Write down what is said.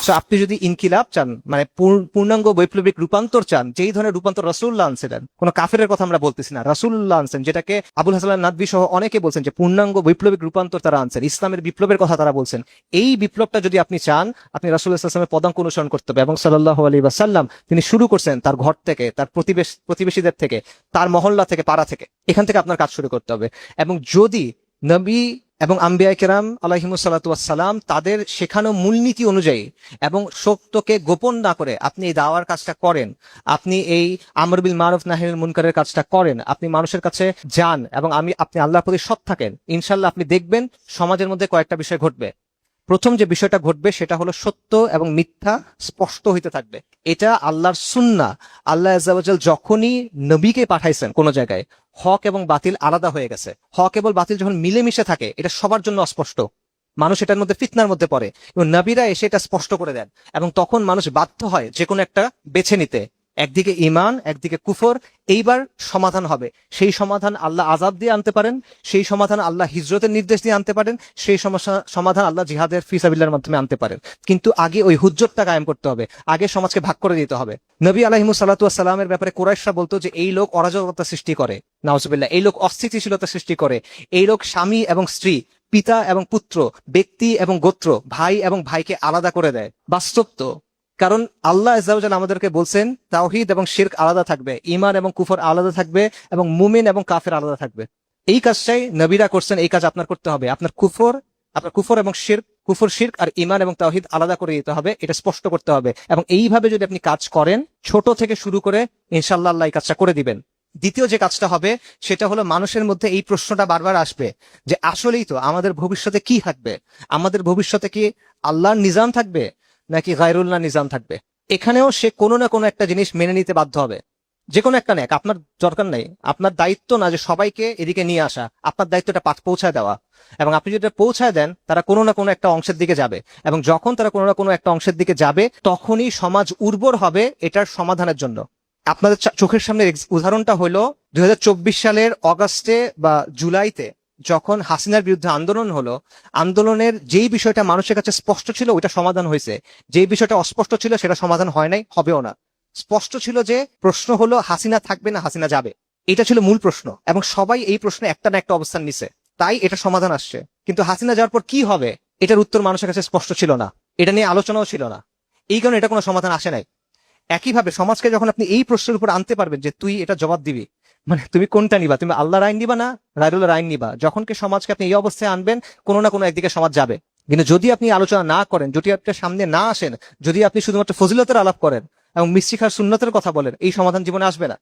So আপনি যদি ইনকিলাব চান, মানে পূর্ণাঙ্গ বৈপ্লবিক রূপান্তর চান, যেই ধরনের রূপান্তর রাসূলুল্লাহ আনছিলেন, কোন কাফেরের কথা আমরা বলতেছি না, রাসূলুল্লাহ আনছেন, যেটাকে আবুল হাসান নাদভী সহ অনেকে বলছেন যে পূর্ণাঙ্গ বৈপ্লবিক রূপান্তর তারা আনছেন, ইসলামের বিপ্লবের কথা তারা বলছেন। এই বিপ্লবটা যদি আপনি চান, আপনি রাসূলুল্লাহ সাল্লাল্লাহু আলাইহি ওয়াসাল্লামের পদাঙ্ক অনুসরণ করতে হবে। এবং সাল্লাল্লাহু আলাইহি ওয়াসাল্লাম তিনি শুরু করছেন তার ঘর থেকে, তার প্রতিবেশীদের থেকে, তার মহল্লা থেকে, পাড়া থেকে, এখান থেকে আপনার কাজ শুরু করতে হবে। এবং যদি নবী এবং আম্বিয়া কেরাম আলাইহিমুস সালাতু ওয়াস সালাম তাদের শেখানো মূলনীতি অনুযায়ী এবং সত্যকে গোপন না করে আপনি এই দাওয়ার কাজটা করেন, আপনি এই আমর বিল মারুফ নাহি আনিল মুনকারের কাজটা করেন, আপনি মানুষের কাছে যান এবং আপনি আল্লাহর প্রতি সৎ থাকেন, ইনশাআল্লাহ আপনি দেখবেন সমাজের মধ্যে কয়েকটা বিষয় ঘটবে। প্রথম যে বিষয়টা ঘটবে সেটা হলো সত্য এবং মিথ্যা স্পষ্ট হইতে থাকবে। এটা আল্লাহর সুন্নাহ। আল্লাহ আযজা ওয়া জাল যখনই নবীকে পাঠাইছেন কোন জায়গায়, হক এবং বাতিল আলাদা হয়ে গেছে। হক এবং বাতিল যখন মিলেমিশে থাকে, এটা সবার জন্য অস্পষ্ট, মানুষ এটার মধ্যে ফিতনার মধ্যে পড়ে, এবং নবীরা এসে এটা স্পষ্ট করে দেন। এবং তখন মানুষ বাধ্য হয় যে কোনো একটা বেছে নিতে, একদিকে ঈমান, একদিকে কুফর। এইবার সমাধান হবে। সেই সমাধান আল্লাহ আযাব দিয়ে আনতে পারেন, সেই সমাধান আল্লাহ হিজরতের নির্দেশ দিয়ে আনতে পারেন, সেই সমাধান আল্লাহ জিহাদের ফি সাবিলিল্লাহর মাধ্যমে আনতে পারেন। কিন্তু আগে ওই হুজ্জতটা কায়েম করতে হবে, আগে সমাজকে ভাগ করে দিতে হবে। নবী আলাইহিমুস সালাতু ওয়াস সালামের ব্যাপারে কুরাইশরা বলতো যে এই লোক অরাজকতা সৃষ্টি করে, নাউজুবিল্লাহ, এই লোক অস্থিতিশীলতা সৃষ্টি করে, এই লোক স্বামী এবং স্ত্রী, পিতা এবং পুত্র, ব্যক্তি এবং গোত্র, ভাই এবং ভাইকে আলাদা করে দেয়। বাস্তব তো, কারণ আল্লাহ আযজা ওয়া জাল আমাদেরকে বলছেন তাওহীদ এবং শিরক আলাদা থাকবে, ঈমান এবং কুফর আলাদা থাকবে, এবং মুমিন এবং কাফের আলাদা থাকবে। এই কাজটাই নবীরা করছেন, এই কাজ আপনার করতে হবে। আপনার কুফর এবং শিরক, কুফর শিরক আর ঈমান এবং তাওহীদ আলাদা করে দিতে হবে, এটা স্পষ্ট করতে হবে। এবং এইভাবে যদি আপনি কাজ করেন, ছোট থেকে শুরু করে, ইনশাআল্লাহ আল্লাহ এই কাজটা করে দিবেন। দ্বিতীয় যে কাজটা হবে সেটা হলো, মানুষের মধ্যে এই প্রশ্নটা বারবার আসবে যে আসলেই তো আমাদের ভবিষ্যতে কি থাকবে? আমাদের ভবিষ্যতে কি আল্লাহর নিজাম থাকবে নাকি গায়রুল্লাহ নিজাম থাকবে? এখানেও সে কোনো না কোনো একটা জিনিস মেনে নিতে বাধ্য হবে। যে কোনো একটা নেক, আপনার দরকার নাই, আপনার দায়িত্ব না যে সবাইকে এদিকে নিয়ে আসা, আপনার দায়িত্বটা পৌঁছায় দেওয়া। এবং আপনি যদি পৌঁছায় দেন, তারা কোনো না কোনো একটা অংশের দিকে যাবে, এবং যখন তারা কোনো না কোনো একটা অংশের দিকে যাবে, তখনই সমাজ উর্বর হবে এটার সমাধানের জন্য। আপনাদের চোখের সামনে উদাহরণটা হলো 2024 সালের অগাস্টে বা জুলাইতে যখন হাসিনার বিরুদ্ধে আন্দোলন হলো, আন্দোলনের যেই বিষয়টা মানুষের কাছে স্পষ্ট ছিল ওইটা সমাধান হয়েছে, যেই বিষয়টা অস্পষ্ট ছিল সেটা সমাধান হয় নাই, হবেও না। স্পষ্ট ছিল যে প্রশ্ন হলো হাসিনা থাকবে না হাসিনা যাবে, এটা ছিল মূল প্রশ্ন, এবং সবাই এই প্রশ্নে একটা না একটা অবস্থান নিছে, তাই এটা সমাধান আসছে। কিন্তু হাসিনা যাওয়ার পর কি হবে এটার উত্তর মানুষের কাছে স্পষ্ট ছিল না, এটা নিয়ে আলোচনাও ছিল না, এই কারণে এটা কোনো সমাধান আসে নাই। একইভাবে সমাজকে যখন আপনি এই প্রশ্নের উপর আনতে পারবেন যে তুই এটা জবাব দিবি, মানে তুমি কোনটা নিবা, তুমি আল্লাহর আইন নিবা না গায়রুল্লাহর আইন নিবা, যখন কি সমাজকে আপনি এই অবস্থায় আনবেন, কোনো না কোনো একদিকে সমাজ যাবে। কিন্তু যদি আপনি আলোচনা না করেন, যদি আপনার সামনে না আসেন, যদি আপনি শুধুমাত্র ফজিলতের আলাপ করেন এবং মিষ্টি খাওয়ার সুন্নতের কথা বলেন, এই সমাধান জীবনে আসবে না।